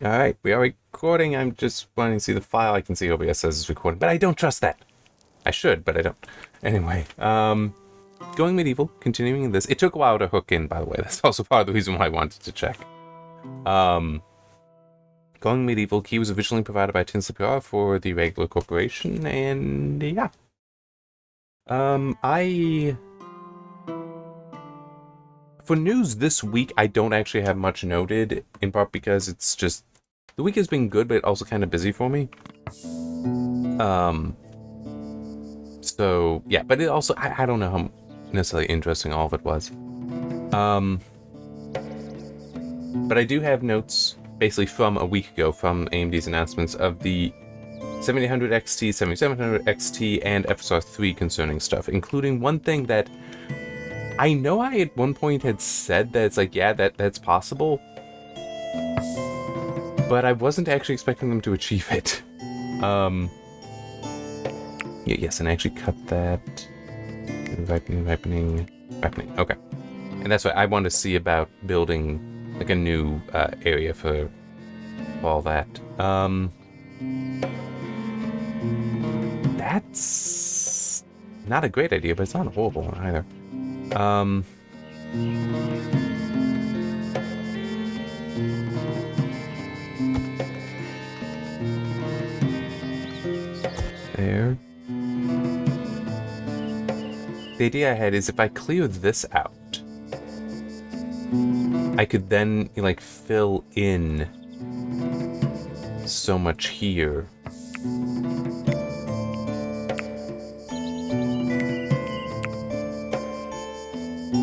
All right, we are recording. I'm just wanting to see the file. I can see OBS says it's recording, but I don't trust that. I should, but I don't. Anyway, going medieval, continuing this. It took a while to hook in, by the way. That's also part of the reason why I wanted to check. Going medieval, key was originally provided by Tinsley PR for the Irregular Corporation, and yeah. For news this week, I don't actually have much noted, in part because it's just, the week has been good, but also kind of busy for me. So, yeah, but it also, I don't know how necessarily interesting all of it was. But I do have notes, basically from a week ago, from AMD's announcements of the 7800 XT, 7700 XT, and FSR 3 concerning stuff, including one thing that I know I at one point had said that it's like, yeah, that's possible, but I wasn't actually expecting them to achieve it. Yeah, yes, and I actually cut that. Ripening. Okay. And that's what I want to see about building like a new area for all that. That's not a great idea, but it's not a horrible one either. There. The idea I had is if I clear this out, I could then like fill in so much here.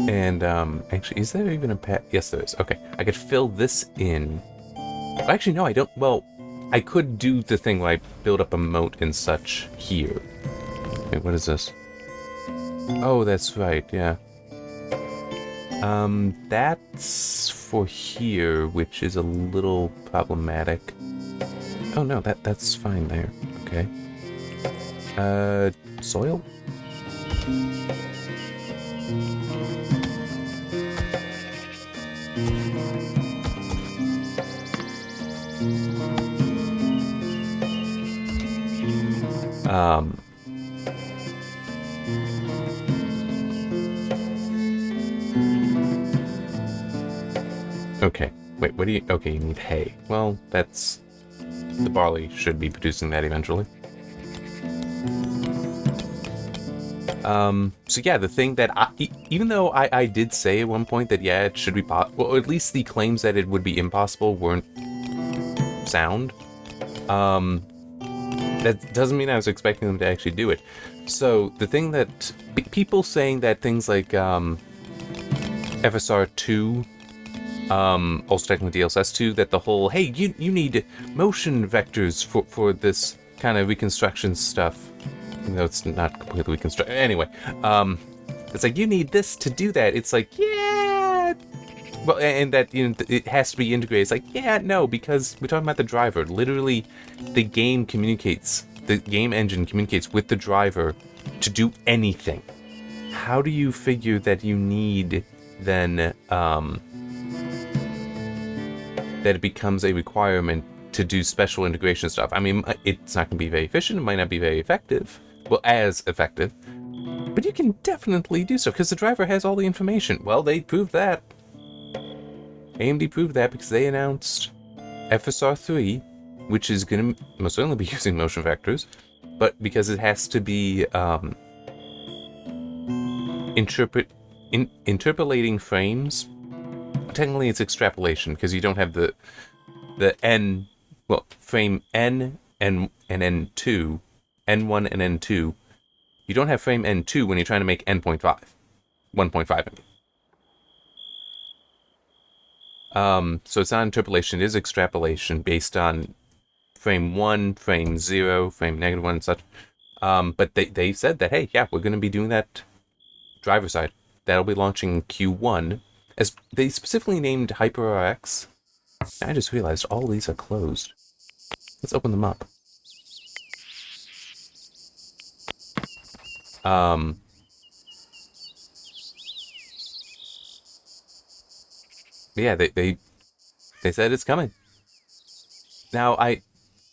And actually, is there even a path? Yes, there is. Okay, I could fill this in. Actually, no, I don't. Well, I could do the thing where I build up a moat and such here. Wait, what is this? Oh, that's right, yeah. That's for here, which is a little problematic. Oh no, that's fine there. Okay. Soil? Okay. Wait, what do you... Okay, you need hay. Well, that's... The barley should be producing that eventually. So yeah, the thing that even though I did say at one point that, yeah, it should be well, at least the claims that it would be impossible weren't sound. That doesn't mean I was expecting them to actually do it. So the thing that people saying that things like FSR 2, also technically DLSS 2, that the whole, hey, you need motion vectors for this kind of reconstruction stuff. Even though it's not completely reconstructed. Anyway, it's like, you need this to do that. It's like, yeah. Well, and that, you know, it has to be integrated. It's like, yeah, no, because we're talking about the driver. Literally, the game communicates, the game engine communicates with the driver to do anything. How do you figure that you need, then, that it becomes a requirement to do special integration stuff? I mean, it's not going to be very efficient. It might not be very effective. Well, as effective. But you can definitely do so, because the driver has all the information. Well, they proved that. AMD proved that because they announced FSR 3, which is going to most certainly be using motion vectors, but because it has to be interpolating frames. Technically, it's extrapolation, because you don't have the n, well, frame n and n2, n1 and n2. You don't have frame n2 when you're trying to make n.5, 1.5. I mean. So it's not interpolation; it is extrapolation based on frame 1, frame 0, frame -1, and such. But they said that, hey, yeah, we're going to be doing that driver side. That'll be launching Q1. As they specifically named HyperRX. I just realized all these are closed. Let's open them up. Yeah, they said it's coming. Now, I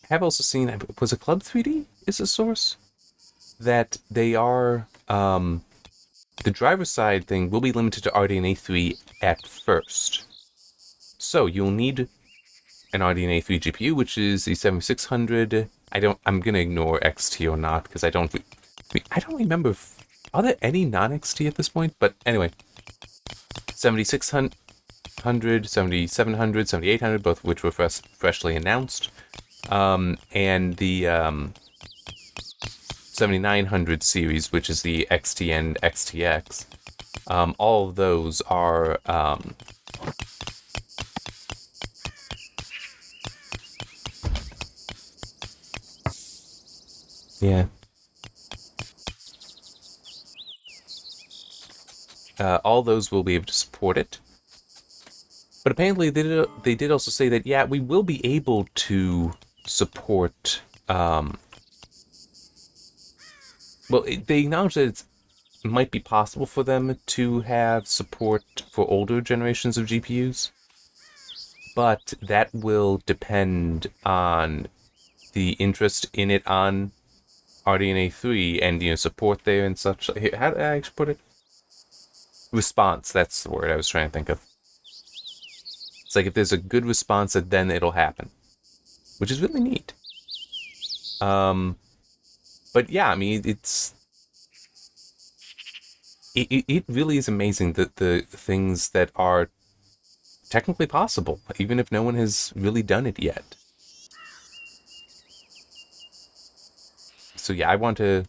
have also seen, was it Club 3D is a source? That they are, the driver side thing will be limited to RDNA 3 at first. So you'll need an RDNA 3 GPU, which is the 7600. I'm gonna ignore XT or not, because I don't remember are there any non-XT at this point? But anyway, 7600, 7700, 7800, both of which were freshly announced. And the 7900 series, which is the XT and XTX. All of those are yeah. All those will be able to support it. But apparently they did also say that, yeah, we will be able to support... well, they acknowledge that it might be possible for them to have support for older generations of GPUs. But that will depend on the interest in it on RDNA 3 and, support there and such. How did I actually put it? Response, that's the word I was trying to think of. It's like if there's a good response, then it'll happen, which is really neat. But yeah, I mean, it really is amazing that the things that are technically possible, even if no one has really done it yet. So yeah, I want to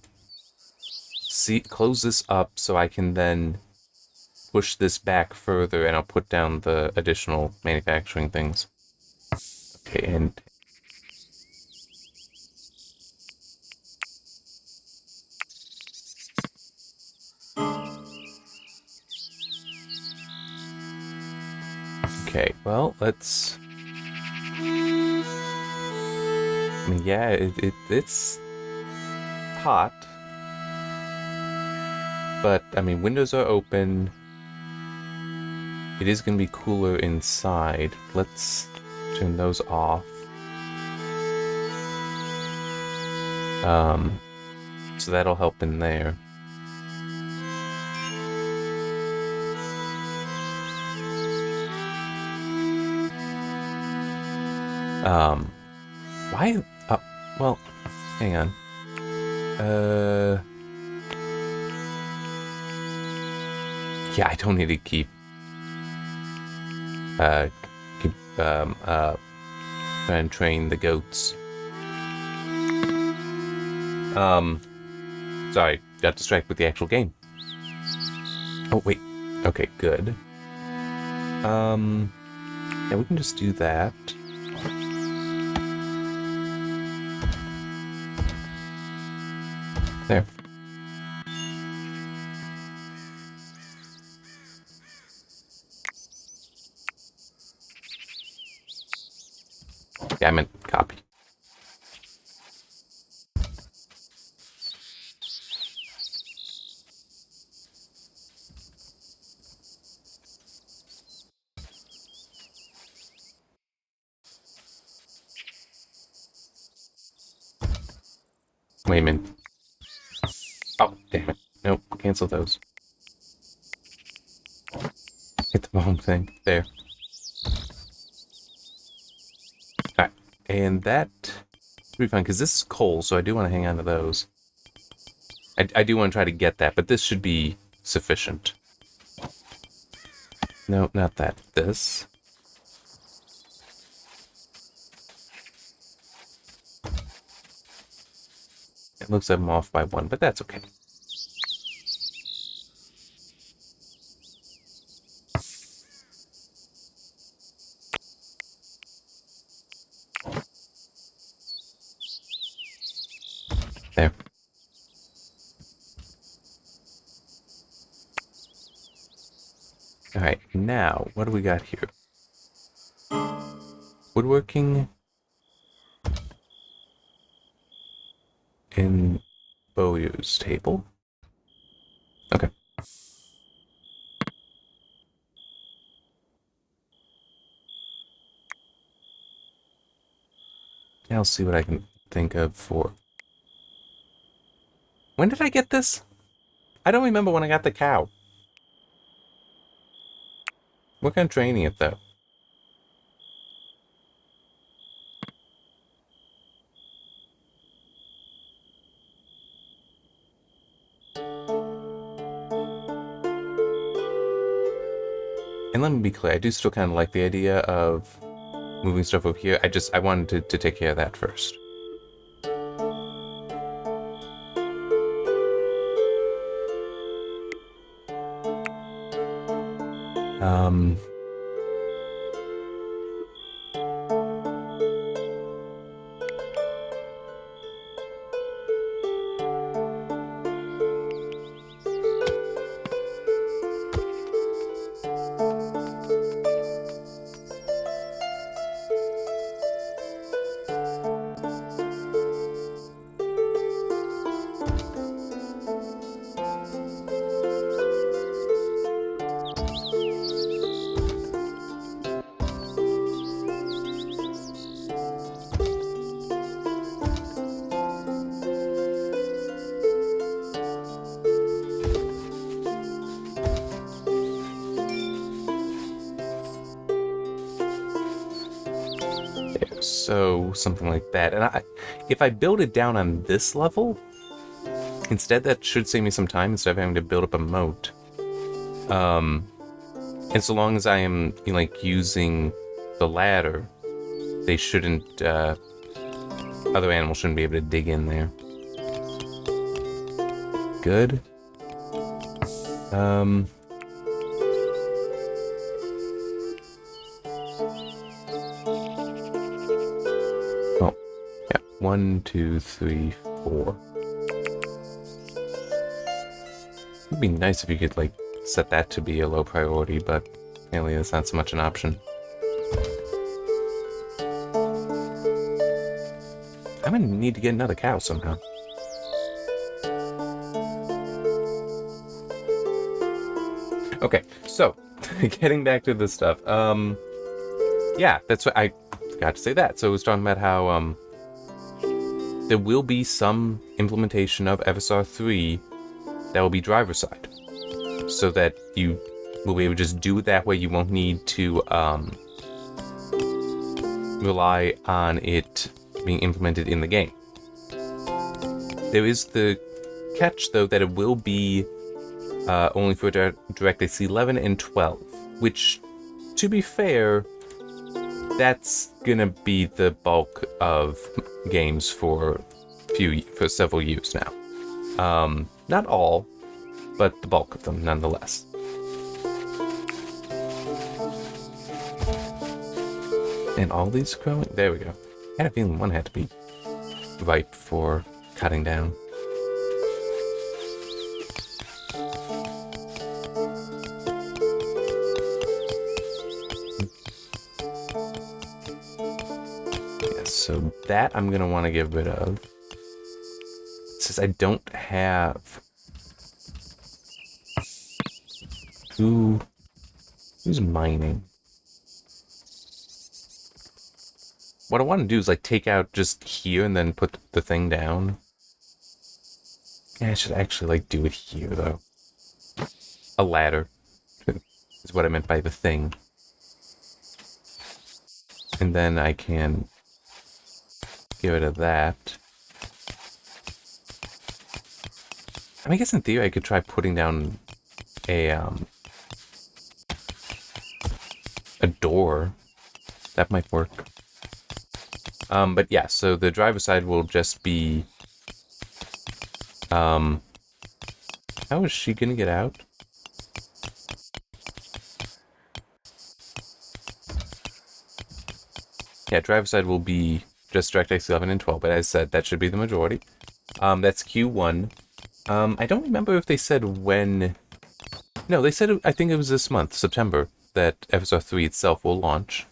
close this up so I can then push this back further, and I'll put down the additional manufacturing things. Okay, and okay, well, let's... I mean, yeah, it's hot. But, I mean, windows are open. It is going to be cooler inside. Let's turn those off. So that'll help in there. Why? Well, hang on. Yeah, I don't need to keep try and train the goats. Sorry, got distracted with the actual game. Oh, wait. Okay, good. Yeah, we can just do that. There. Yeah, I meant copy. Wait a minute. Oh, damn it. Nope, cancel those. Hit the wrong thing. There. Alright, and that should be fine, because this is coal, so I do want to hang on to those. I do want to try to get that, but this should be sufficient. No, not that. This. It looks like I'm off by one, but that's okay. There. Alright, now, what do we got here? Woodworking in Bowyer's table. Okay. I'll see what I can think of for... When did I get this? I don't remember when I got the cow. Work on training it, though. And let me be clear, I do still kind of like the idea of moving stuff over here. I wanted to take care of that first. So something like that. And if I build it down on this level, instead that should save me some time instead of having to build up a moat. And so long as I am like using the ladder, they shouldn't, other animals shouldn't be able to dig in there. Good. Oh, yeah. 1, 2, 3, 4. It'd be nice if you could, like, set that to be a low priority, but apparently that's not so much an option. I'm gonna need to get another cow somehow. Okay, so, getting back to this stuff. Yeah, that's what I forgot to say that. So I was talking about how, there will be some implementation of FSR 3 that will be driver side. So that you will be able to just do it that way. You won't need to, rely on it being implemented in the game. There is the catch, though, that it will be only for DirectX 11 and 12, which, to be fair, that's gonna be the bulk of games for several years now. Not all, but the bulk of them, nonetheless. And all these growing? There we go. I had a feeling one had to be ripe for cutting down. Yeah, so that I'm going to want to get rid of. Since I don't have... Who's mining? What I want to do is like take out just here and then put the thing down. Yeah, I should actually like do it here though. A ladder is what I meant by the thing. And then I can get rid of that. I mean, I guess in theory I could try putting down a door. That might work. But yeah, so the driver's side will just be... how is she gonna get out? Yeah, driver's side will be just DirectX 11 and 12, but as I said, that should be the majority. That's Q1. I don't remember if they said when... No, they said, I think it was this month, September, that FSR 3 itself will launch.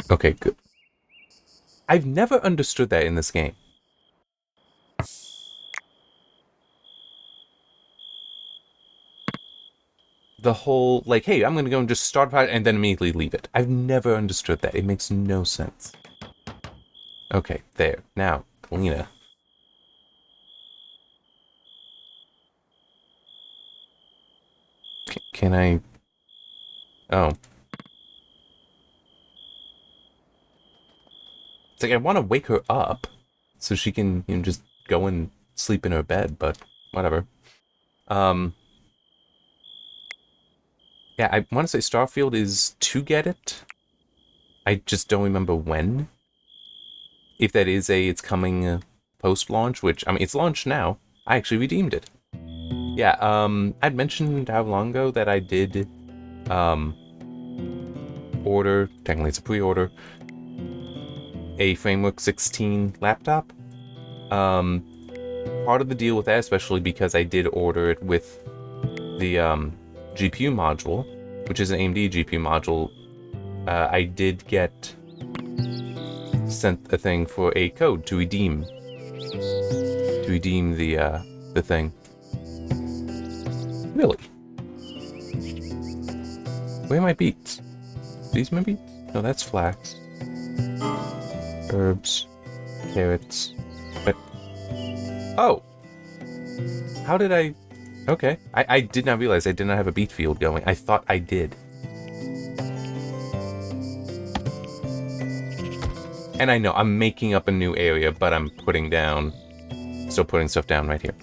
Okay, good. I've never understood that in this game. the whole, like, hey, I'm gonna go and just start a project and then immediately leave it. I've never understood that. It makes no sense. Okay, there. Now, Kalina. Can I... Oh. It's like, I want to wake her up so she can, you know, just go and sleep in her bed, but whatever. Yeah, I want to say Starfield is to get it. I just don't remember when. If that is it's coming post-launch, which, I mean, it's launched now. I actually redeemed it. Yeah, I'd mentioned how long ago that I did, order, technically it's a pre-order, a Framework 16 laptop. Part of the deal with that, especially because I did order it with the, GPU module, which is an AMD GPU module, I did get sent a thing for a code to redeem the thing. Really? Where are my beets? These my beets? No, that's flax. Herbs. Carrots. But... Oh! How did I... Okay. I did not realize I did not have a beet field going. I thought I did. And I know, I'm making up a new area, but I'm putting down... Still putting stuff down right here.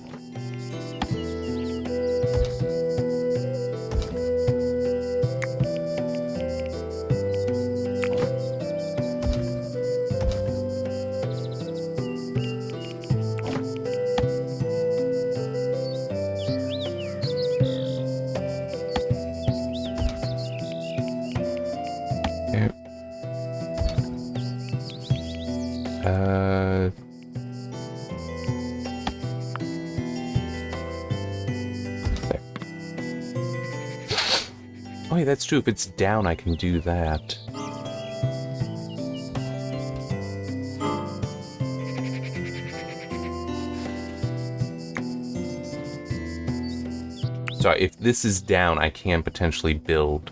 Oh yeah, that's true. If it's down, I can do that. Sorry, if this is down, I can potentially build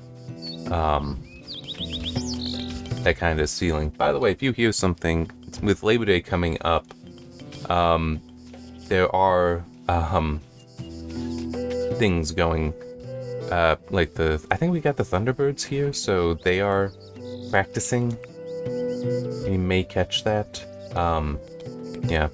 that kind of ceiling. By the way, if you hear something, with Labor Day coming up, there are things going, like I think we got the Thunderbirds here, so they are practicing. You may catch that. Yeah.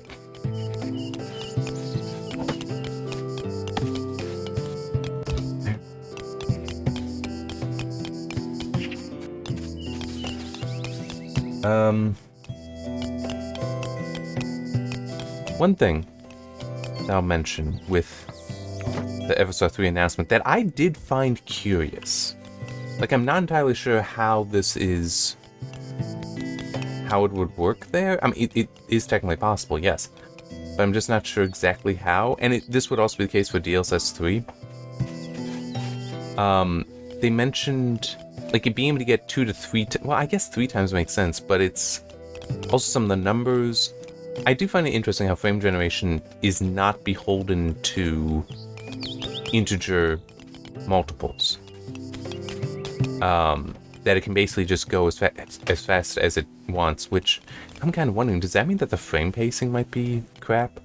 One thing I'll mention with the Everstar 3 announcement that I did find curious. Like, I'm not entirely sure how this is... how it would work there. I mean, it is technically possible, yes. But I'm just not sure exactly how. And this would also be the case for DLSS 3. They mentioned... like, you'd be able to get 2 to 3... well, I guess 3 times makes sense, but it's... also some of the numbers... I do find it interesting how frame generation is not beholden to integer multiples. That it can basically just go as fast as it wants, which I'm kind of wondering, does that mean that the frame pacing might be crap?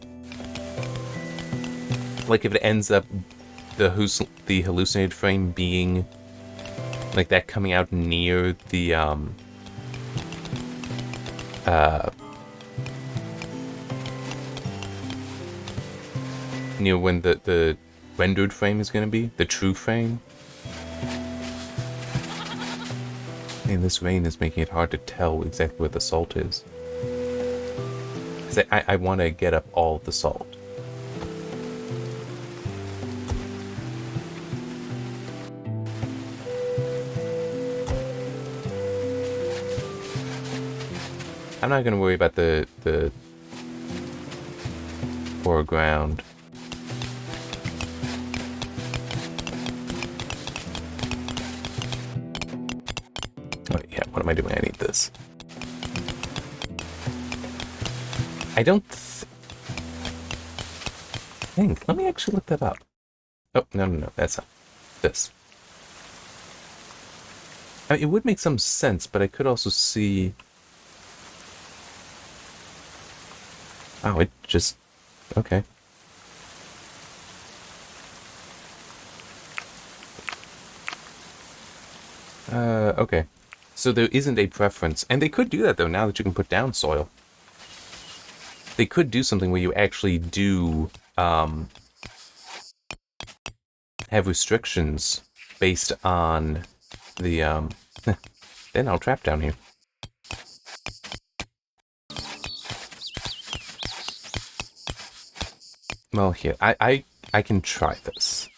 Like, if it ends up the hallucinated frame being like that coming out near the near when the rendered frame is going to be, the true frame. And this rain is making it hard to tell exactly where the salt is. I want to get up all the salt. I'm not going to worry about the foreground. Oh, yeah, what am I doing? I need this. I don't think. Let me actually look that up. Oh, no, that's not. This. I mean, it would make some sense, but I could also see... Oh, it just... Okay. Okay. So there isn't a preference. And they could do that, though, now that you can put down soil. They could do something where you actually do, have restrictions based on the, they're now trapped down here. Well, here, I can try this.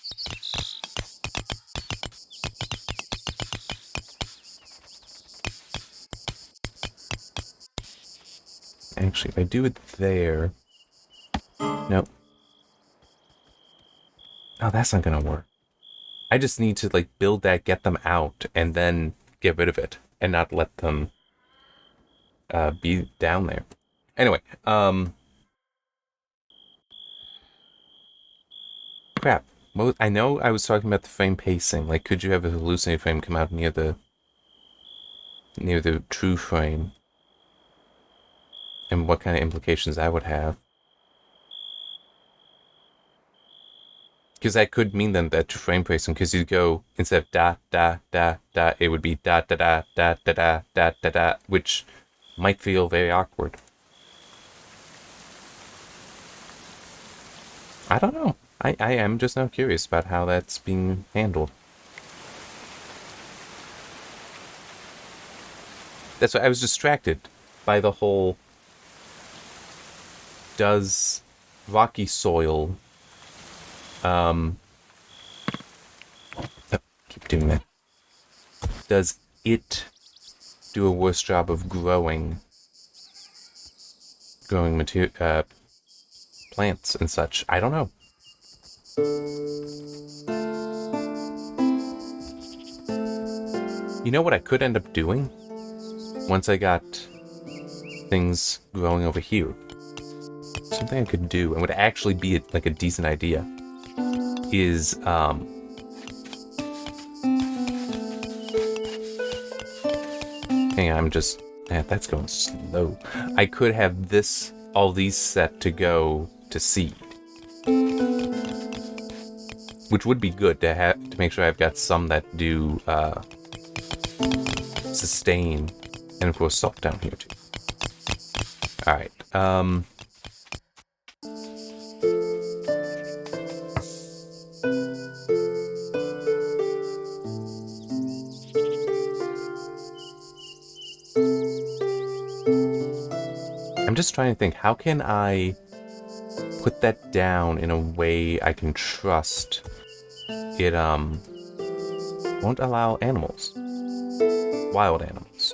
Actually, if I do it there... Nope. Oh, that's not gonna work. I just need to, like, build that, get them out, and then get rid of it, and not let them be down there. Anyway, crap. Well, I know I was talking about the frame pacing. Like, could you have a hallucinated frame come out near the true frame? And what kind of implications that would have. Because that could mean then that frame pacing, because you go, instead of da, da, da, da, it would be da, da, da, da, da, da, da, da, da, which might feel very awkward. I don't know. I am just now curious about how that's being handled. That's why I was distracted by the whole... Does rocky soil... keep doing that. Does it do a worse job of growing material, plants and such? I don't know. You know what I could end up doing? Once I got things growing over here. Something I could do, and would actually be like a decent idea, is, hang on, that's going slow. I could have all these set to go to seed. Which would be good to make sure I've got some that do, sustain, and of course salt down here too. Alright, I'm just trying to think, how can I put that down in a way I can trust it, won't allow animals. Wild animals.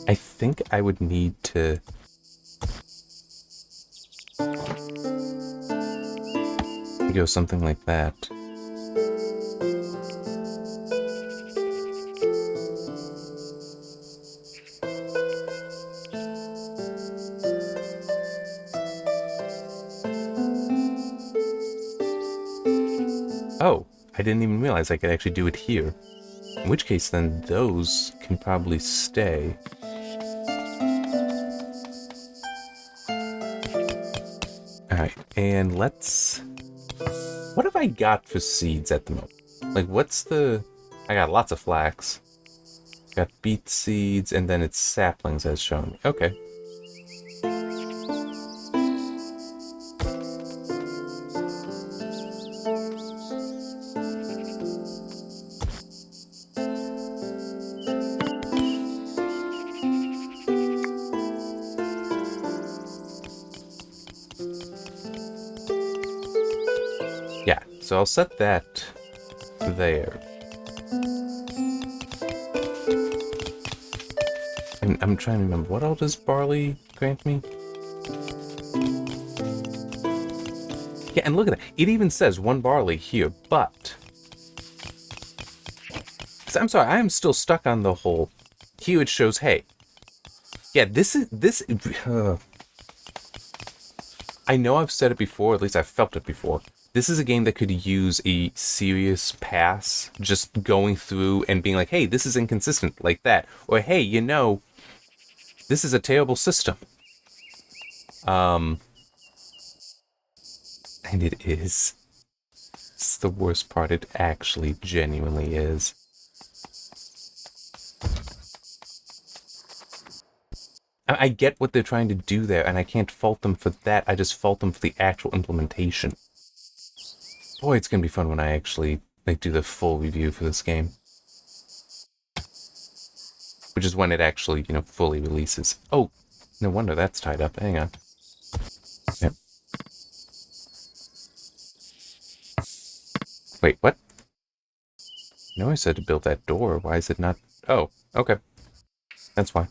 I think I would need to... go something like that. Oh, I didn't even realize I could actually do it here. In which case, then, those can probably stay. Alright, and let's... What have I got for seeds at the moment? Like, what's the... I got lots of flax. Got beet seeds, and then it's saplings as shown me. Okay. Yeah, so I'll set that there. I'm trying to remember, what all does barley grant me? Yeah, and look at that. It even says 1 barley here, but... I'm sorry, I am still stuck on the whole... Here it shows, hey, Yeah, this. I know I've said it before, at least I've felt it before. This is a game that could use a serious pass, just going through and being like, hey, this is inconsistent, like that. Or, hey, this is a terrible system. And it is. It's the worst part. It actually genuinely is. I get what they're trying to do there, and I can't fault them for that. I just fault them for the actual implementation. Boy, it's gonna be fun when I actually do the full review for this game, which is when it actually fully releases. Oh, no wonder that's tied up. Hang on. Yep. Wait, what? No, I said to build that door. Why is it not? Oh, okay. That's fine.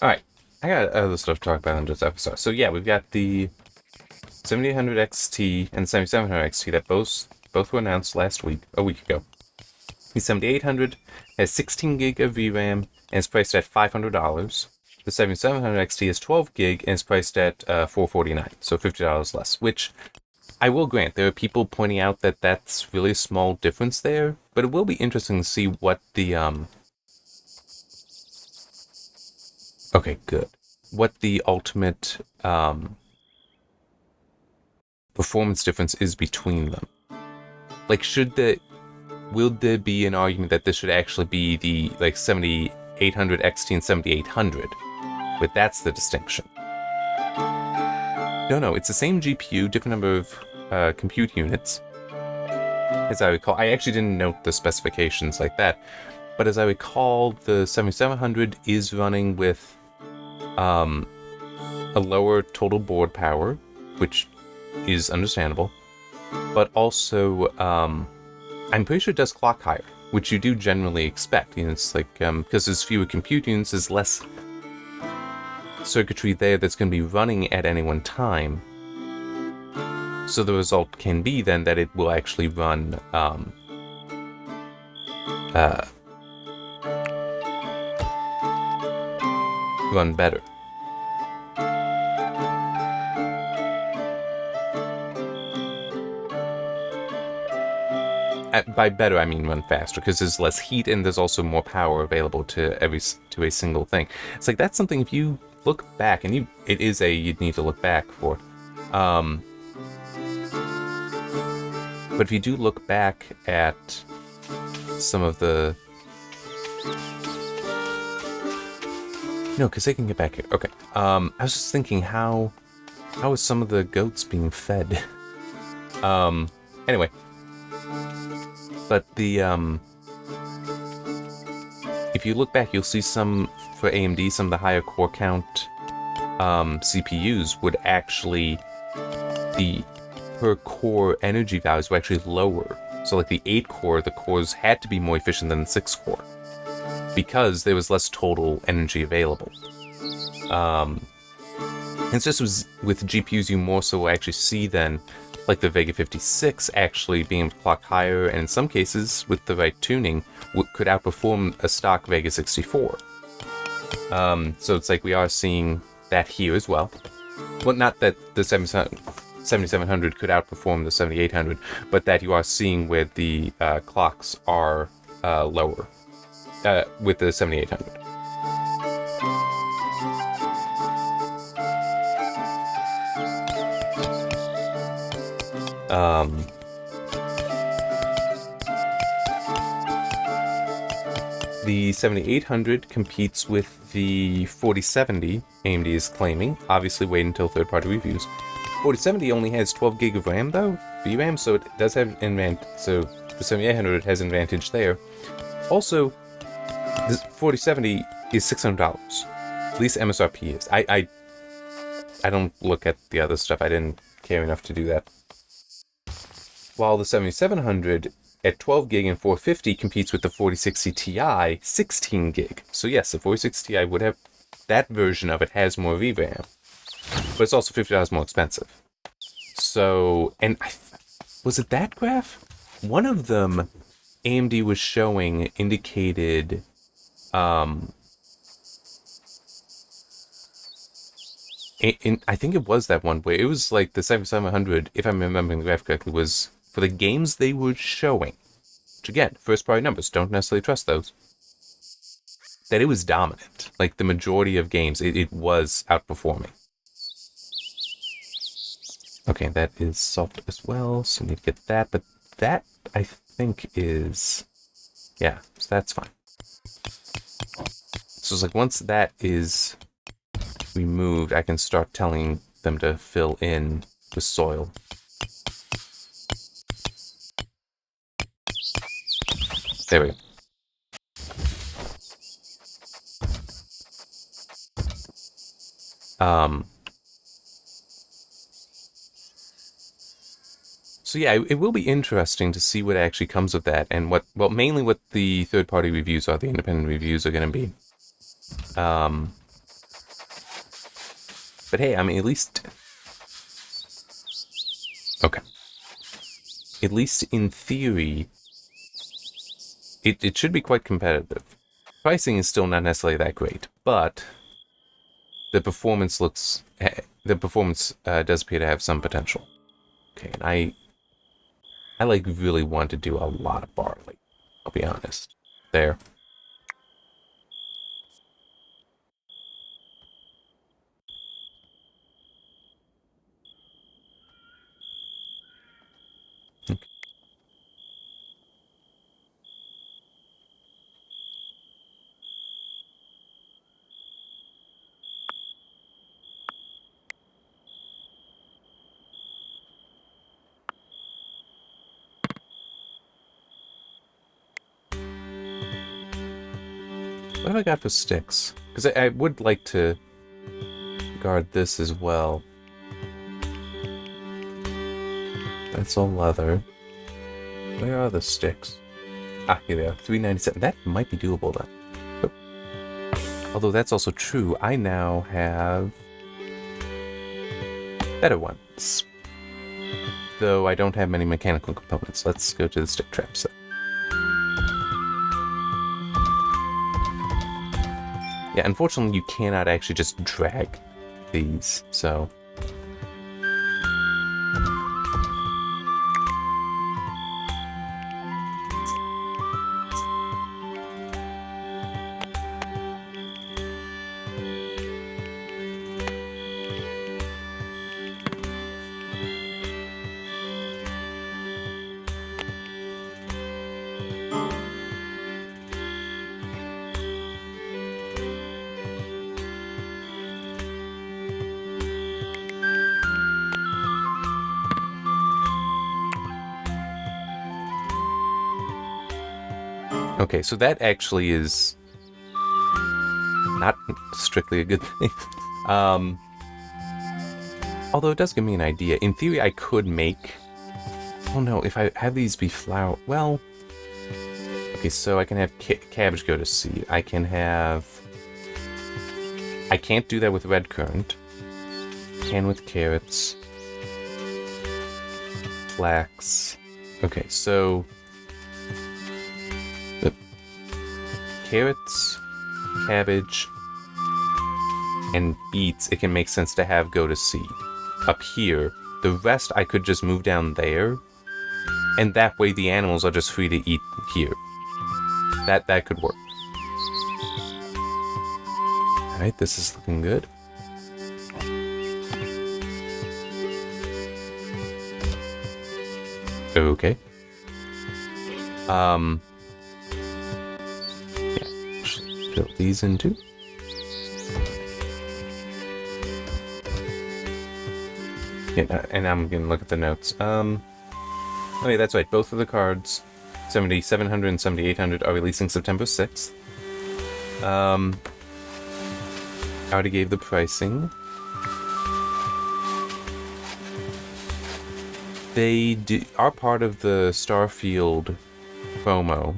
Alright, I got other stuff to talk about in this episode. So yeah, we've got the 7800 XT and 7700 XT that both were announced a week ago. The 7800 has 16 gig of VRAM and is priced at $500. The 7700 XT is 12 gig and is priced at $449, so $50 less, which I will grant, there are people pointing out that that's really a small difference there, but it will be interesting to see what the, okay, good. What the ultimate, performance difference is between them. Like, will there be an argument that this should actually be the, 7800 XT and 7800? But that's the distinction. No, it's the same GPU, different number of compute units. As I recall, I actually didn't note the specifications like that, but as I recall, the 7700 is running with a lower total board power, which is understandable, but also I'm pretty sure it does clock higher, which you do generally expect. It's like because there's fewer compute units, there's less circuitry there that's going to be running at any one time. So the result can be then that it will actually run better. By better, I mean run faster, because there's less heat and there's also more power available to a single thing. It's like that's something if you look back, and you'd need to look back for. But if you do look back at some of the, because they can get back here. Okay. I was just thinking how is some of the goats being fed? Anyway. But the, if you look back, you'll see for AMD, some of the higher core count CPUs would actually, the per core energy values were actually lower. So like the 8-core, the cores had to be more efficient than the 6-core because there was less total energy available. And it's just with GPUs, you more so actually see then like the Vega 56 actually being able to clock higher, and in some cases, with the right tuning, could outperform a stock Vega 64. So it's like we are seeing that here as well. Well, not that the 7700 could outperform the 7800, but that you are seeing where the clocks are lower with the 7800. The 7800 competes with the 4070 AMD is claiming. Obviously, wait until third-party reviews. 4070 only has 12 gig of RAM though, VRAM, so it does have an advantage. So the 7800 has an advantage there. Also, the 4070 is $600. At least MSRP is. I don't look at the other stuff. I didn't care enough to do that. While the 7700 at 12 gig and 450 competes with the 4060 Ti 16 gig. So yes, the 4060 Ti would have, that version of it has more VRAM, but it's also $50 more expensive. So, and was it that graph? One of them AMD was showing indicated I think it was that one where it was like the 7700, if I'm remembering the graph correctly, was for the games they were showing, which again, first party numbers, don't necessarily trust those, that it was dominant. Like the majority of games, it was outperforming. Okay, that is soft as well, so we need to get that, but that I think is, yeah, so that's fine. So it's like once that is removed, I can start telling them to fill in the soil. There we go. So yeah, it will be interesting to see what actually comes of that, and what, well, mainly what the third-party reviews are, the independent reviews are going to be. But hey, I mean, at least... Okay. At least in theory, it should be quite competitive. Pricing is still not necessarily that great, but the performance looks... The performance does appear to have some potential. Okay, and I like really want to do a lot of barley, I'll be honest. There. Okay. What have I got for sticks? Because I would like to guard this as well. That's all leather. Where are the sticks? Ah, here they are. 397. That might be doable then. Oh. Although that's also true. I now have better ones. Though I don't have many mechanical components. Let's go to the stick trap set. Yeah, unfortunately you cannot actually just drag these, so... Okay, so that actually is not strictly a good thing. Although it does give me an idea. In theory, I could make... Oh no, if I have these be flour... Well... Okay, so I can have cabbage go to seed. I can have... I can't do that with red currant. Can with carrots. Flax. Okay, so... Carrots, cabbage, and beets, it can make sense to have go to seed up here. The rest I could just move down there, and that way the animals are just free to eat here. That could work. Alright, this is looking good. Okay. Fill these in too. Yeah, and I'm gonna look at the notes. Oh yeah, that's right. Both of the cards, 7700 and 7800, are releasing September 6th. I already gave the pricing. are part of the Starfield FOMO.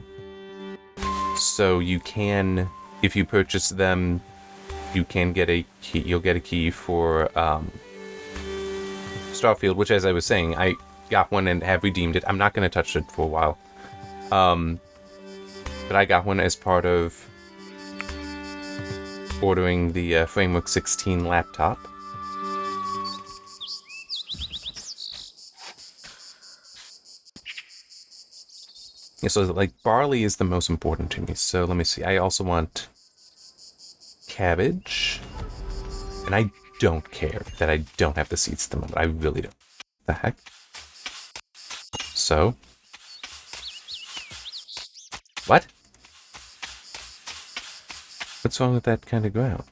So you can, if you purchase them, you can get a key. You'll get a key for Starfield, which, as I was saying, I got one and have redeemed it. I'm not going to touch it for a while. But I got one as part of ordering the Framework 16 laptop. Yeah, so like barley is the most important to me. So let me see. I also want cabbage. And I don't care that I don't have the seeds at the moment. I really don't. The heck? So. What? What's wrong with that kind of ground?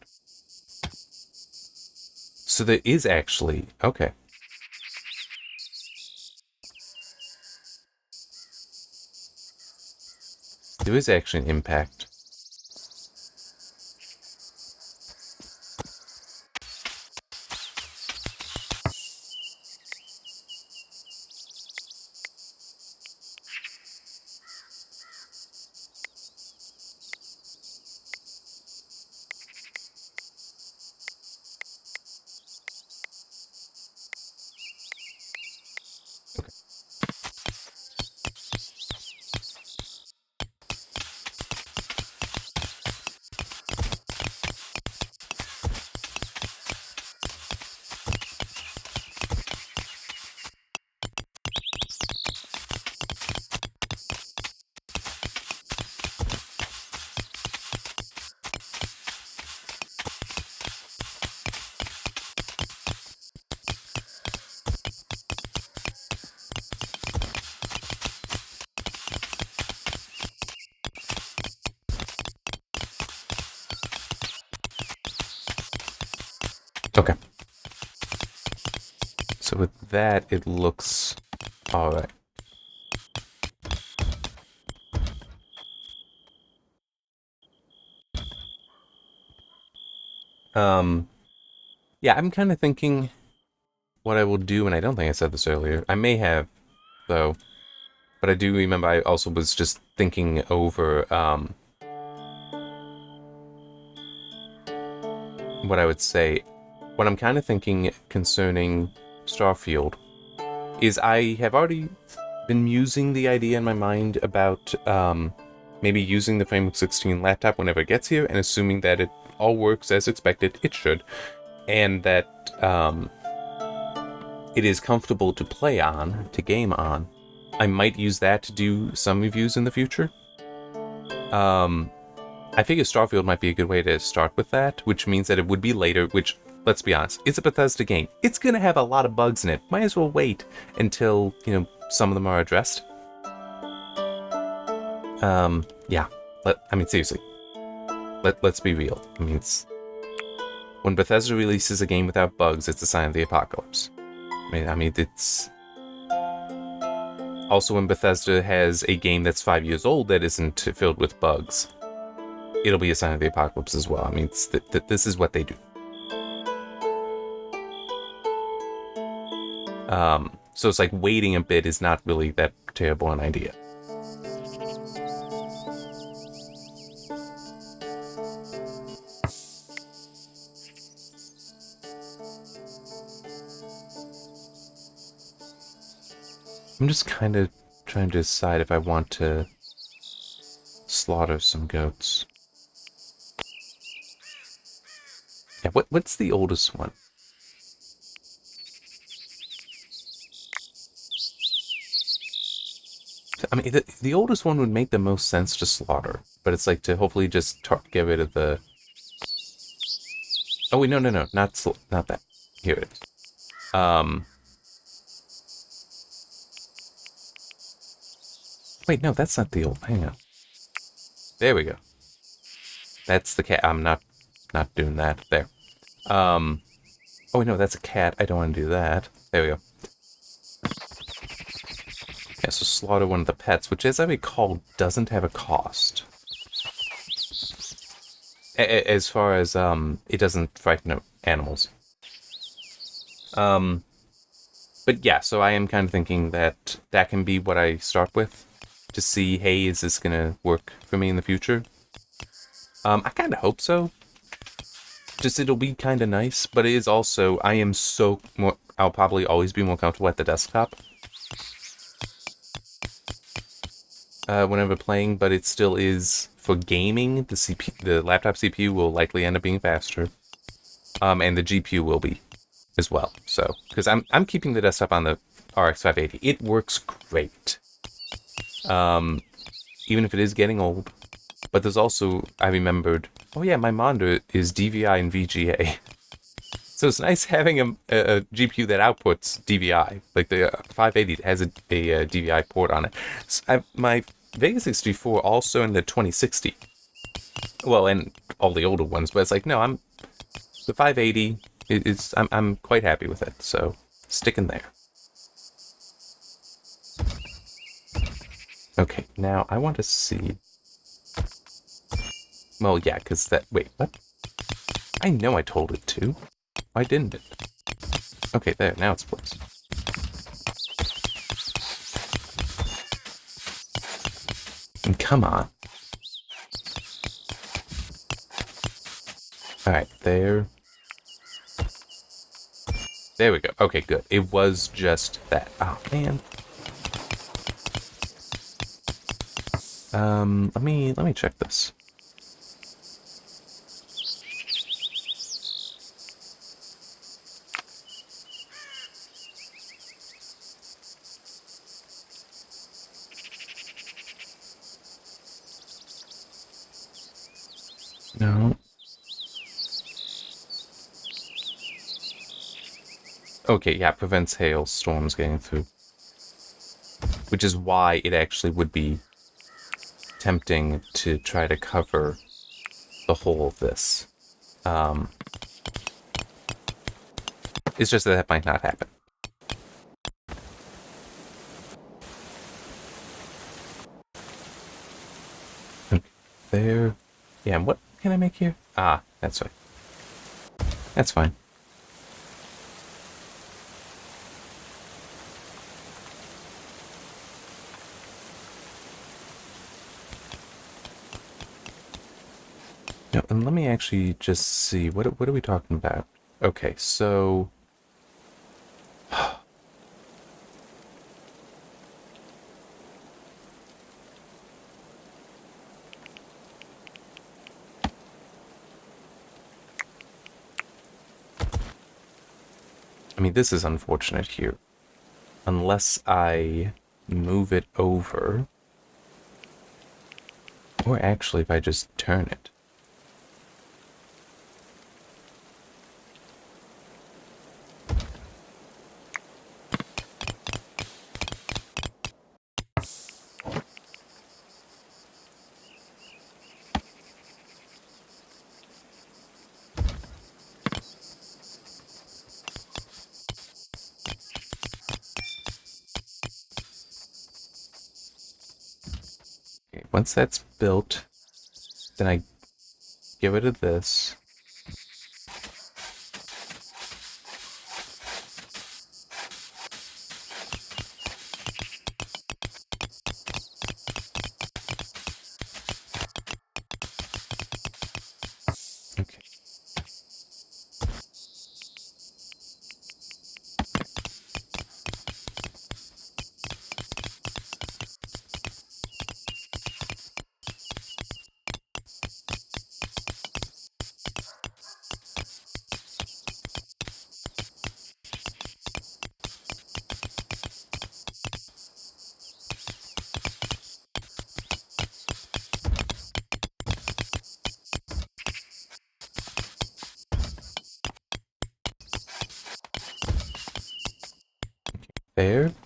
So there is actually... Okay. There is actually an impact. Okay. So with that, it looks alright. Yeah, I'm kind of thinking what I will do, and I don't think I said this earlier. I may have, though, but I do remember I also was just thinking over, what I would say. What I'm kind of thinking concerning Starfield is I have already been musing the idea in my mind about, maybe using the Framework 16 laptop whenever it gets here, and assuming that it all works as expected, it should, and that, it is comfortable to play on, to game on. I might use that to do some reviews in the future. I figure Starfield might be a good way to start with that, which means that it would be later, which, let's be honest, it's a Bethesda game. It's gonna have a lot of bugs in it. Might as well wait until, some of them are addressed. Yeah. I mean, seriously. Let's be real. I mean, when Bethesda releases a game without bugs, it's a sign of the apocalypse. I mean, it's... Also, when Bethesda has a game that's 5 years old that isn't filled with bugs, it'll be a sign of the apocalypse as well. I mean, this is what they do. So it's like waiting a bit is not really that terrible an idea. I'm just kind of trying to decide if I want to slaughter some goats. Yeah, what's the oldest one? I mean, the oldest one would make the most sense to slaughter, but it's like to hopefully just get rid of the... Oh wait, no, not that. Here it is. Wait, no, that's not the old... Hang on. There we go. That's the cat. I'm not doing that. There. Oh, wait, no, that's a cat. I don't want to do that. There we go. Yeah, so slaughter one of the pets, which, as I recall, doesn't have a cost. As far as, it doesn't frighten animals. But But yeah, so I am kind of thinking that that can be what I start with to see, hey, is this gonna work for me in the future? I kind of hope so. Just it'll be kind of nice, but it is also, I am so more, I'll probably always be more comfortable at the desktop whenever playing, but it still is for gaming. The laptop CPU will likely end up being faster, and the GPU will be as well. So, because I'm keeping the desktop on the RX 580, it works great. Even if it is getting old. But there's also, I remembered, oh yeah, my monitor is DVI and VGA. So it's nice having a GPU that outputs DVI. Like the 580 has a DVI port on it. So my Vega 64 also in the 2060. Well, and all the older ones, but it's like, no, the 580 is, I'm quite happy with it. So stick in there. Okay, now I want to see. Well, yeah, because that, wait, what? I know I told it to. Why didn't it? Okay, there, now it's placed. And come on. Alright, there. There we go. Okay, good. It was just that. Oh, man. Let me check this. No. Okay, yeah, prevents hailstorms getting through. Which is why it actually would be tempting to try to cover the whole of this. It's just that might not happen. Okay, there. Yeah, and what can I make here? Ah, that's right. That's fine. No, and let me actually just see, what are we talking about? Okay, so... I mean, this is unfortunate here. Unless I move it over... Or actually, if I just turn it. Okay, once that's built, then I get rid of this. Okay.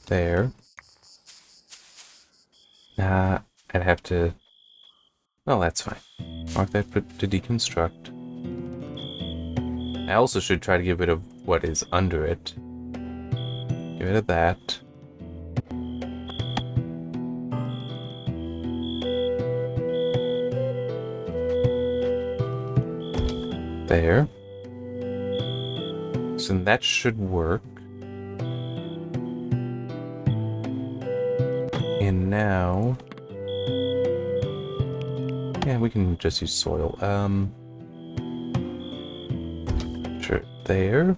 There. I'd have to... Well, that's fine. Mark that to deconstruct. I also should try to get rid of what is under it. Get rid of that. There. So that should work. And now... yeah, we can just use soil. Sure, there.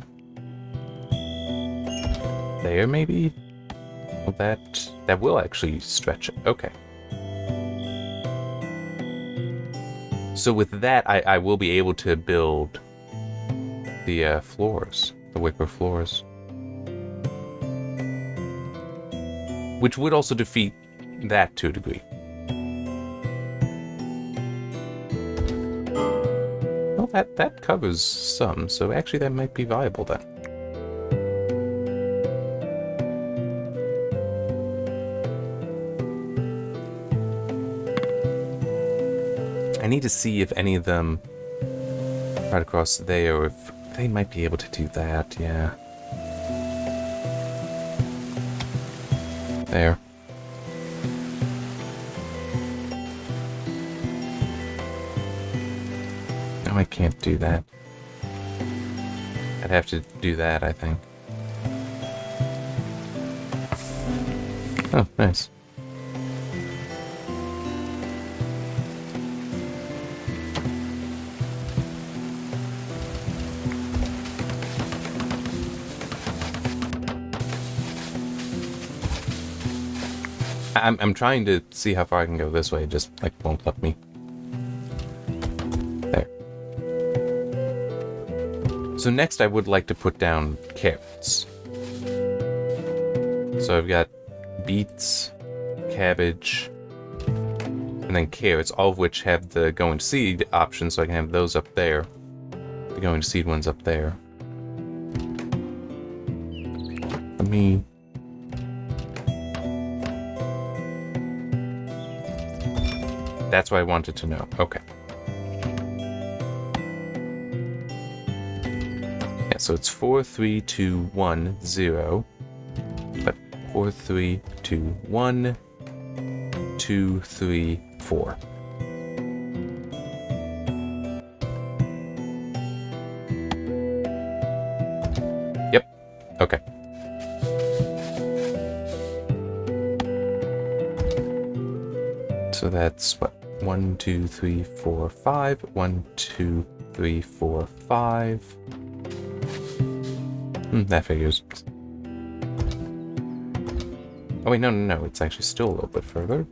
There, maybe? Well, that will actually stretch it. Okay. So with that, I will be able to build the floors, the wicker floors. Which would also defeat that to a degree. Well, that covers some, so actually that might be viable then. I need to see if any of them right across there, or if they might be able to do that, yeah. There. No, I can't do that. I'd have to do that, I think. Oh, nice. I'm trying to see how far I can go this way, it just like won't let me. There. So next I would like to put down carrots. So I've got beets, cabbage, and then carrots, all of which have the going to seed option, so I can have those up there. The going to seed ones up there. Let me... That's what I wanted to know. Okay. Yeah, so it's 4, 3, 2, 1, 0. But 4, 3, 2, 1, 2, 3, 4. Yep. Okay. So that's what? 1, 2, 3, 4, 5. 1, 2, 3, 4, 5. That figures. Oh wait, no. It's actually still a little bit further.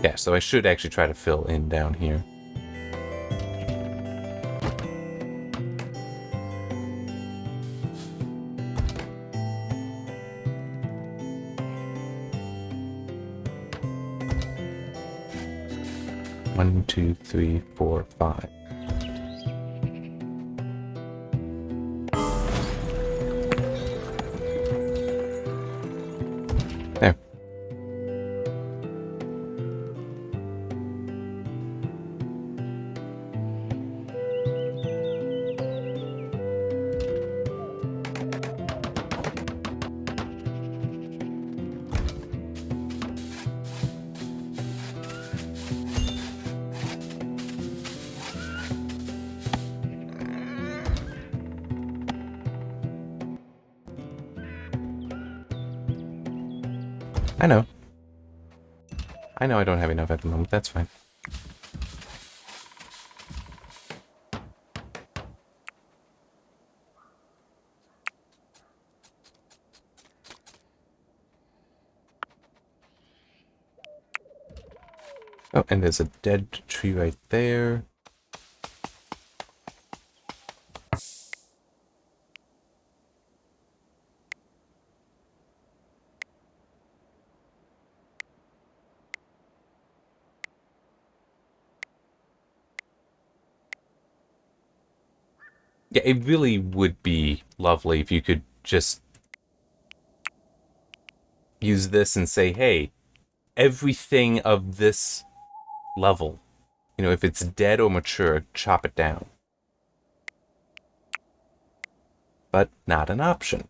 Yeah, so I should actually try to fill in down here. One, 2, 3, 4, 5. There. I know I don't have enough at the moment, that's fine. Oh, and there's a dead tree right there. Yeah, it really would be lovely if you could just use this and say, hey, everything of this level, you know, if it's dead or mature, chop it down. But not an option.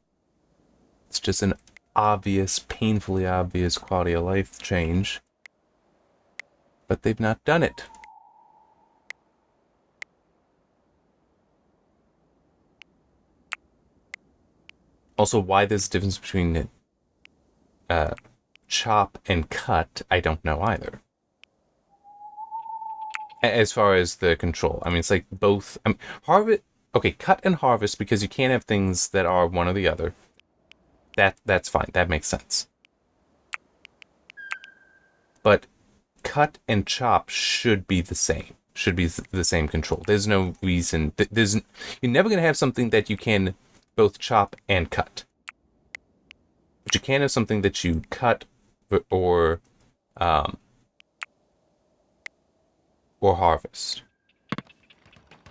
It's just an obvious, painfully obvious quality of life change. But they've not done it. Also, why there's a difference between chop and cut, I don't know either. As far as the control, I mean, it's like both. Harvest. Okay, cut and harvest because you can't have things that are one or the other. That's fine. That makes sense. But cut and chop should be the same. Should be the same control. There's no reason. You're never gonna have something that you can both chop and cut. But you can have something that you cut um, or harvest.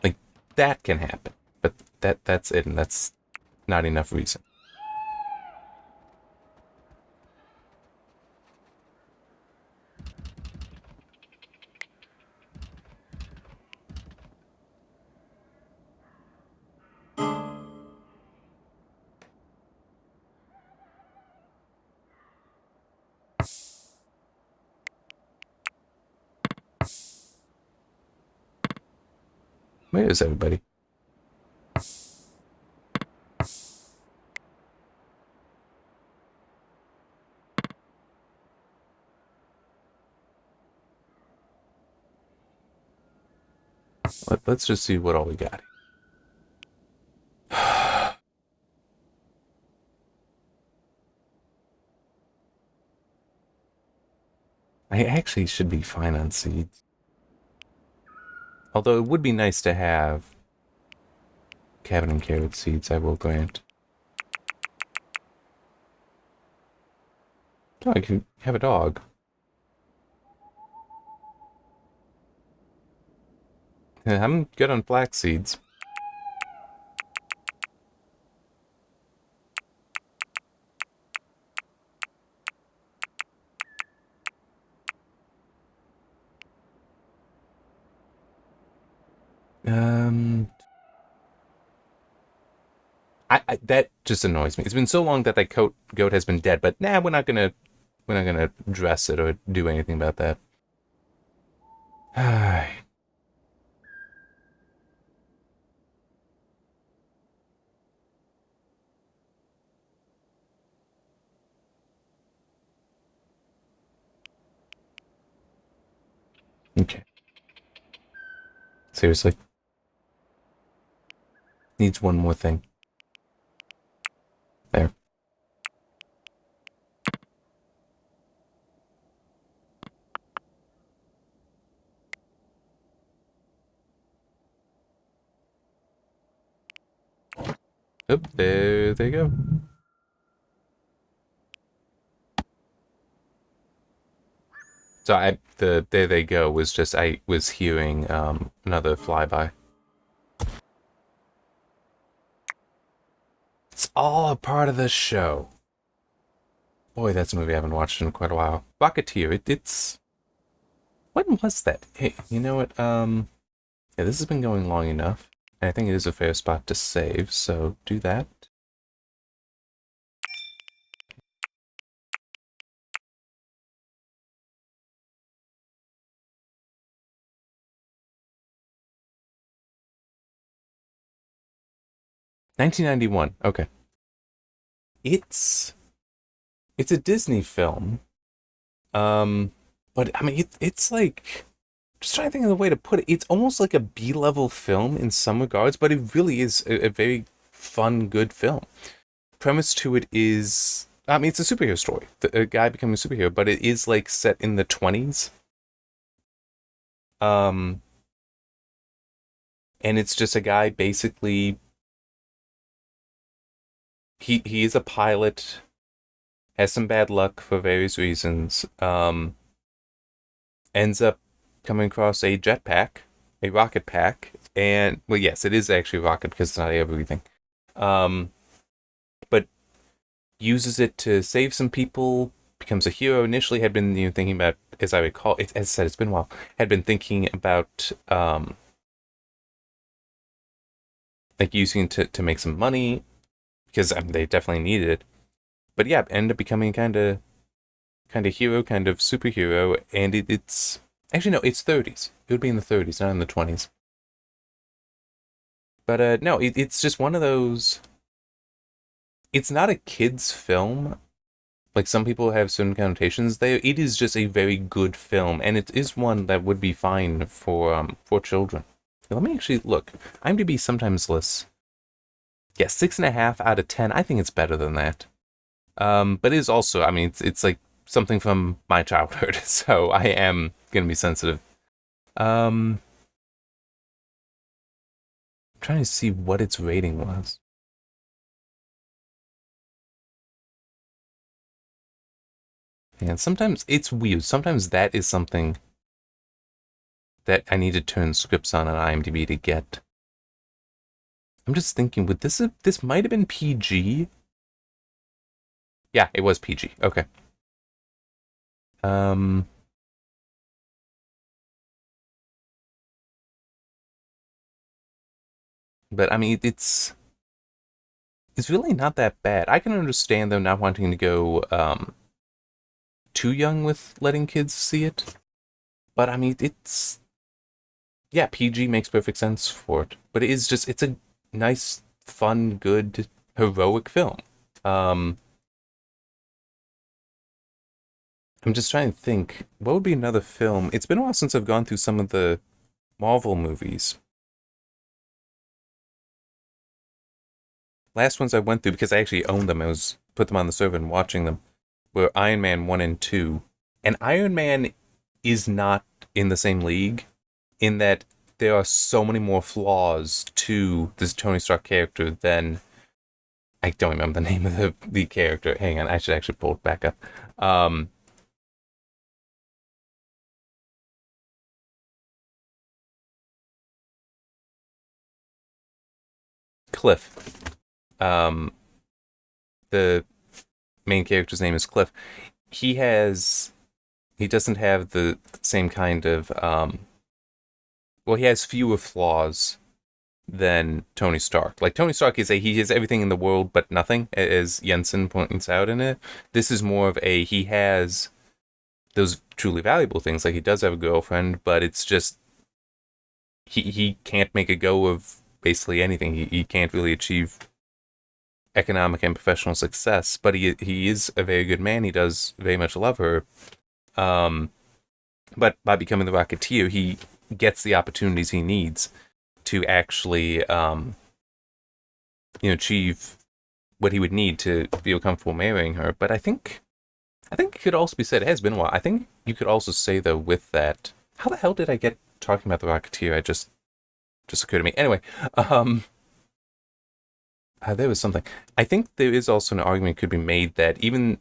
Like that can happen, but that's it, and that's not enough reason. Where is everybody? Let's just see what all we got. I actually should be fine on seeds. Although it would be nice to have cabin and carrot seeds, I will grant. Oh, I can have a dog. I'm good on flax seeds. That just annoys me. It's been so long that goat has been dead, but nah, we're not gonna dress it or do anything about that. Okay. Seriously. Needs one more thing. There. Oop, there they go. So there they go was just I was hearing another flyby. It's all a part of the show. Boy, that's a movie I haven't watched in quite a while. Rocketeer, it's when was that? Hey, you know what? Yeah, this has been going long enough. And I think it is a fair spot to save, so do that. $1991. Okay. It's a Disney film. But I mean it's like just trying to think of the way to put it. It's almost like a B-level film in some regards, but it really is a very fun, good film. Premise to it is, I mean, it's a superhero story. A guy becoming a superhero, but it is like set in the 20s. Um, and it's just a guy basically. He is a pilot, has some bad luck for various reasons. Ends up coming across a jetpack, a rocket pack, and well, yes, it is actually a rocket because it's not air breathing. But uses it to save some people. Becomes a hero. Initially, had been thinking about, as I recall, as I said, it's been a while. Had been thinking about like using it to make some money because they definitely needed it. But yeah, ended up becoming kind of hero, kind of superhero, and it's actually no, it's 30s. It would be in the 30s, not in the 20s. But no, it's just one of those. It's not a kids' film, Like some people have certain connotations there. It is just a very good film, and it is one that would be fine for children. Let me actually look. IMDb sometimes lists. Yeah, 6.5 out of 10. I think it's better than that. But it is also, I mean, it's like something from my childhood, so I am gonna be sensitive. I'm trying to see what its rating was. And sometimes it's weird. Sometimes that is something that I need to turn scripts on IMDb to get. I'm just thinking, would this might have been PG? Yeah, it was PG. Okay. Um, but I mean, it's really not that bad. I can understand them not wanting to go too young with letting kids see it, but I mean, it's yeah, PG makes perfect sense for it. But it is just it's a nice, fun, good, heroic film. Um, I'm just trying to think what would be another film. It's been a while since I've gone through some of the Marvel movies. Last ones I went through because I actually owned them. I was put them on the server and watching them. Were Iron Man 1 and 2. And Iron Man is not in the same league in that there are so many more flaws to this Tony Stark character than I don't remember the name of the character. Hang on, I should actually pull it back up. Um, Cliff. Um, the main character's name is Cliff. He has he doesn't have the same kind of well, he has fewer flaws than Tony Stark. Like Tony Stark is he has everything in the world but nothing, as Jensen points out in it. This is more of he has those truly valuable things. Like he does have a girlfriend, but it's just he can't make a go of basically anything. He can't really achieve economic and professional success, but he is a very good man. He does very much love her. Um, but by becoming the Rocketeer, he gets the opportunities he needs to actually achieve what he would need to feel comfortable marrying her. But I think it could also be said, it has been a while. I think you could also say though with that, how the hell did I get talking about the Rocketeer? I just occurred to me. Anyway, um, there was something. I think there is also an argument could be made that even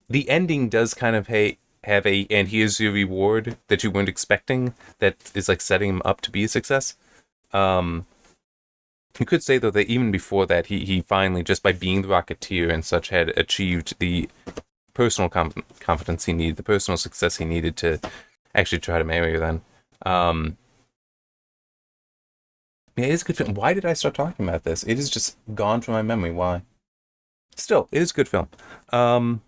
the ending does kind of have a and here's your reward that you weren't expecting that is like setting him up to be a success. Um, you could say though that even before that, he finally just by being the Rocketeer and such had achieved the personal confidence he needed, the personal success he needed to actually try to marry her. Then, um, yeah, it is a good film. Why did I start talking about this? It is just gone from my memory. Why? Still, it is a good film. Um,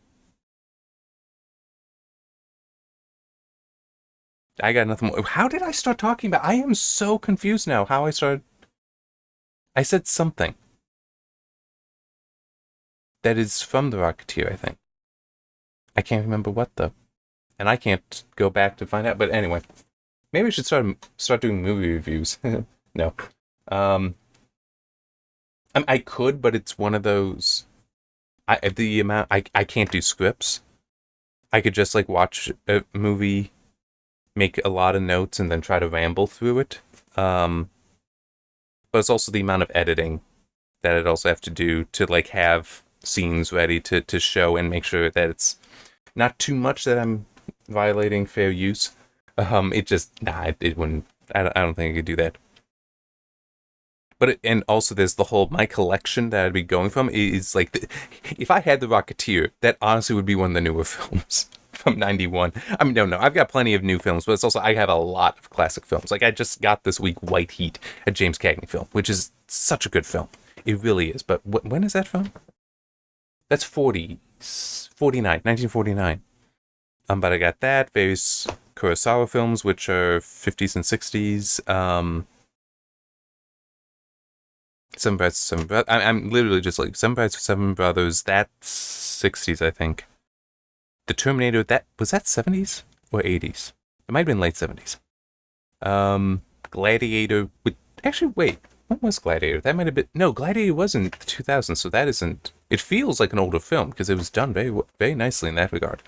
I got nothing more. How did I start talking about? I am so confused now. How I started. I said something that is from The Rocketeer. I think I can't remember what though, and I can't go back to find out. But anyway, maybe we should start doing movie reviews. No, um, I could, but it's one of those. The amount I can't do scripts. I could just like watch a movie, make a lot of notes, and then try to ramble through it. Um, but it's also the amount of editing that I'd also have to do to like have scenes ready to show and make sure that it's not too much that I'm violating fair use. It just it wouldn't. I don't think I could do that. But and also there's the whole my collection that I'd be going from is like if I had the Rocketeer, that honestly would be one of the newer films from '91. I mean, no, I've got plenty of new films, but it's also I have a lot of classic films. Like I just got this week White Heat, a James Cagney film, which is such a good film. It really is. But when is that from? That's 49, 1949. But I got that various Kurosawa films, which are 50s and 60s. Seven Brothers, Seven Brothers. I'm literally just like Seven Brothers, Seven Brothers. That's 60s, I think. the Terminator, was that 70s or 80s? It might have been late 70s. Gladiator, actually, wait, when was Gladiator? That might have been, no, Gladiator was in 2000, so that isn't, it feels like an older film because it was done very, very nicely in that regard.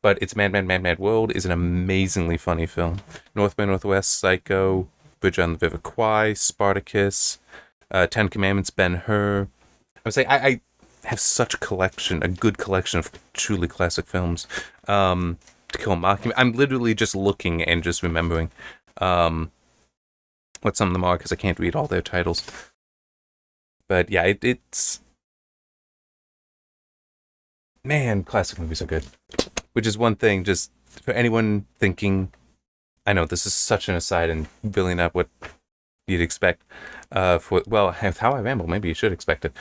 But it's Mad, Mad, Mad, Mad World is an amazingly funny film. North by Northwest, Psycho, Bridge on the River Kwai, Spartacus, Ten Commandments, Ben-Hur. I would say I have such a good collection of truly classic films. To Kill a Mockingbird. I'm literally just looking and just remembering what some of them are because I can't read all their titles. But yeah, it's... Man, classic movies are good. Which is one thing, just for anyone thinking... I know this is such an aside and really not what you'd expect. Well, how I ramble, maybe you should expect it.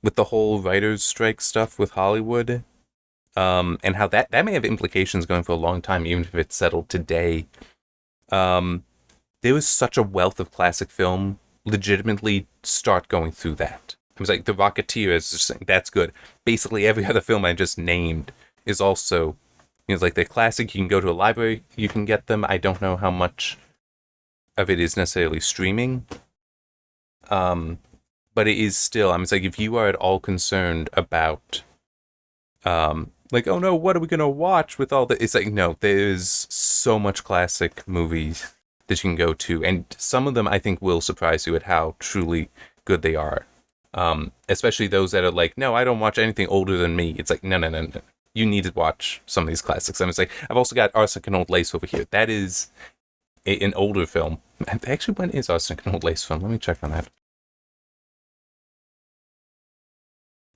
With the whole writer's strike stuff with Hollywood, and how that may have implications going for a long time, even if it's settled today. There was such a wealth of classic film legitimately start going through that. It was like The Rocketeer is just saying, that's good. Basically every other film I just named is also, it's like they're classic. You can go to a library, you can get them. I don't know how much of it is necessarily streaming. But it is still, it's like, if you are at all concerned about, like, oh no, what are we going to watch with all the, it's like, no, there's so much classic movies that you can go to. And some of them I think will surprise you at how truly good they are. Especially those that are like, no, I don't watch anything older than me. It's like, no. You need to watch some of these classics. It's like, I've also got Arsenic and Old Lace over here. That is an older film. Actually, when is Arsenic and Old Lace film? Let me check on that.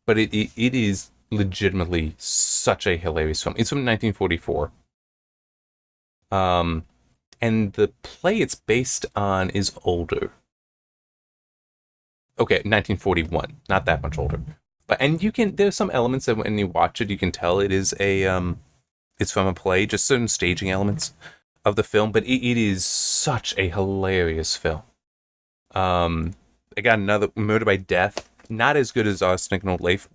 But it is legitimately such a hilarious film. It's from 1944. And the play it's based on is older. Okay, 1941. Not that much older. And there's some elements that when you watch it, you can tell it is it's from a play, just certain staging elements of the film, but it is such a hilarious film. I got another, Murder by Death. Not as good as Arsenic and Old Lace,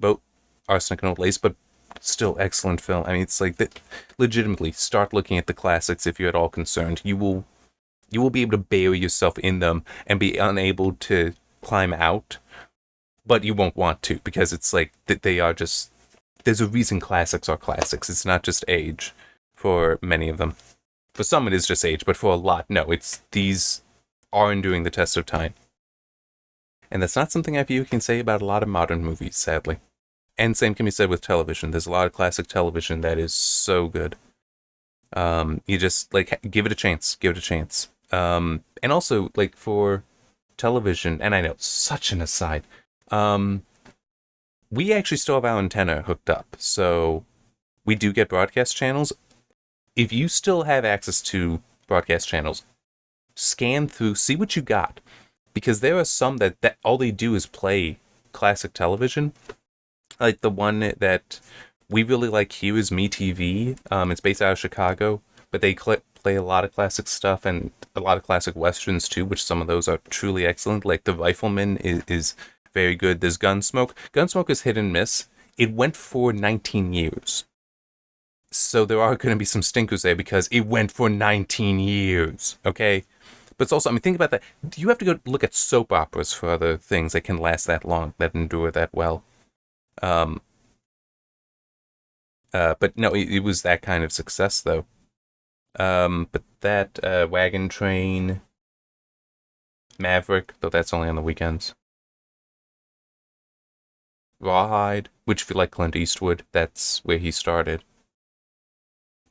but still excellent film. It's like that. Legitimately, start looking at the classics if you're at all concerned. You will be able to bury yourself in them and be unable to climb out, but you won't want to because it's like that they are just. There's a reason classics are classics. It's not just age for many of them. For some, it is just age, but for a lot, no. These are enduring the test of time. And that's not something I feel you can say about a lot of modern movies, sadly. And same can be said with television. There's a lot of classic television that is so good. You just, like, give it a chance. And also, like, for television, and I know, such an aside, we actually still have our antenna hooked up. So we do get broadcast channels. If you still have access to broadcast channels, scan through, see what you got. Because there are some that all they do is play classic television. Like the one that we really like here is MeTV. It's based out of Chicago, but they play a lot of classic stuff and a lot of classic westerns too, which some of those are truly excellent. Like The Rifleman is very good. There's Gunsmoke. Gunsmoke is hit and miss. It went for 19 years. So there are going to be some stinkers there because it went for 19 years, okay? But it's also, think about that. You have to go look at soap operas for other things that can last that long, that endure that well. But no, it was that kind of success, though. But that, Wagon Train, Maverick, though that's only on the weekends. Rawhide, which if you like Clint Eastwood, that's where he started.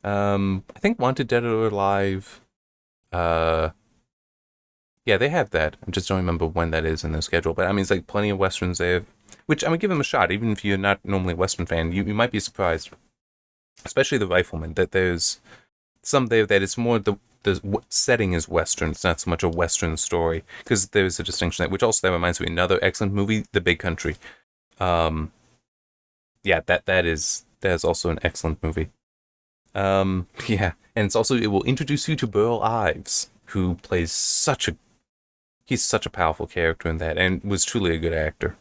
I think Wanted Dead or Alive, yeah, they have that. I just don't remember when that is in their schedule. But it's like plenty of westerns there, which give them a shot. Even if you're not normally a western fan, you might be surprised. Especially The Rifleman, that there's some there that it's more the setting is western. It's not so much a western story because there's a distinction there. Which also that reminds me of another excellent movie, The Big Country. Yeah, that is also an excellent movie. Yeah, and it will introduce you to Burl Ives, who plays he's such a powerful character in that and was truly a good actor.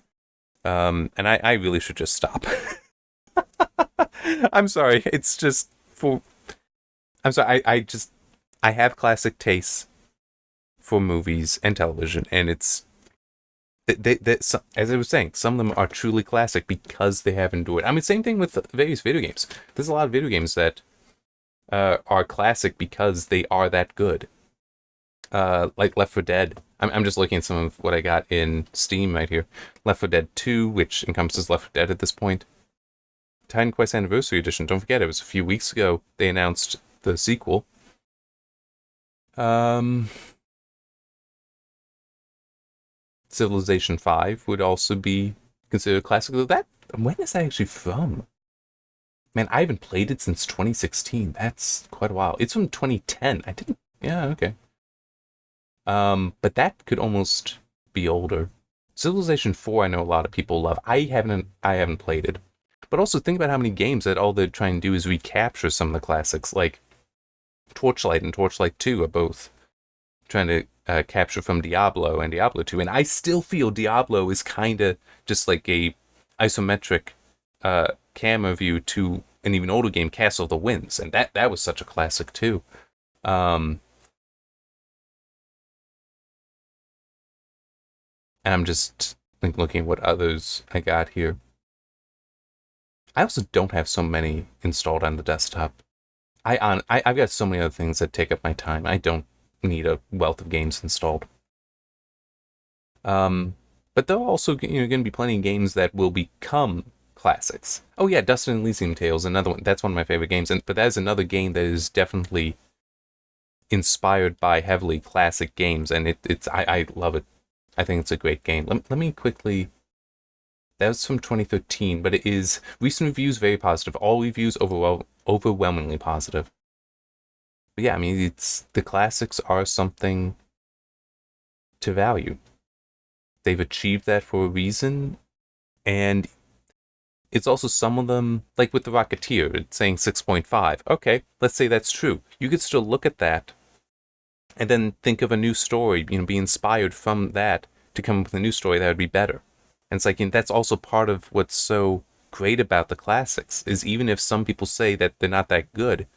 And I really should just stop. I'm sorry. It's just for. I'm sorry. I have classic tastes for movies and television, and it's as I was saying, some of them are truly classic because they have endured. I mean, same thing with various video games. There's a lot of video games that are classic because they are that good. Like Left 4 Dead. I'm just looking at some of what I got in Steam right here. Left 4 Dead 2, which encompasses Left 4 Dead at this point. Titan Quest Anniversary Edition. Don't forget, it was a few weeks ago they announced the sequel. Civilization 5 would also be considered a classic. When is that actually from? Man, I haven't played it since 2016. That's quite a while. It's from 2010. Yeah, okay. But that could almost be older. Civilization 4, I know a lot of people love. I haven't played it. But also think about how many games that all they're trying to do is recapture some of the classics, like Torchlight and Torchlight 2 are both trying to capture from Diablo and Diablo 2. And I still feel Diablo is kind of just like a isometric camera view to an even older game, Castle of the Winds. And that was such a classic too. And I'm just looking at what others I got here. I also don't have so many installed on the desktop. I've got so many other things that take up my time. I don't need a wealth of games installed. But there are also going to be plenty of games that will become classics. Oh yeah, Dust and Elysium Tales, another one. That's one of my favorite games. But that is another game that is definitely inspired by heavily classic games, and I love it. I think it's a great game. Let me quickly. That was from 2013, but it is recent reviews very positive. All reviews overwhelmingly positive. But yeah, I mean, the classics are something to value. They've achieved that for a reason, and it's also some of them, like with The Rocketeer, it's saying 6.5. Okay, let's say that's true. You could still look at that and then think of a new story, be inspired from that to come up with a new story that would be better. And it's like, that's also part of what's so great about the classics, is even if some people say that they're not that good,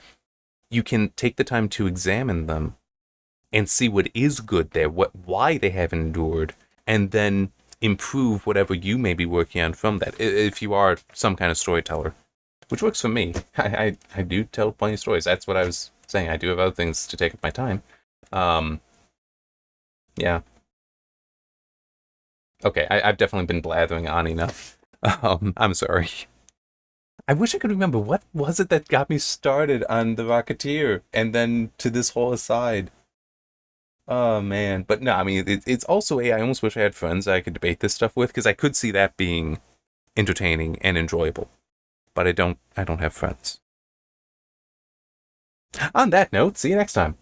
you can take the time to examine them and see what is good there, why they have endured, and then improve whatever you may be working on from that, if you are some kind of storyteller, which works for me. I do tell plenty of stories. That's what I was saying. I do have other things to take up my time. Yeah. Okay, I've definitely been blathering on enough. I'm sorry. I wish I could remember what was it that got me started on The Rocketeer and then to this whole aside. Oh man, but no, I mean it's also I almost wish I had friends I could debate this stuff with, because I could see that being entertaining and enjoyable. But I don't have friends. On that note, see you next time.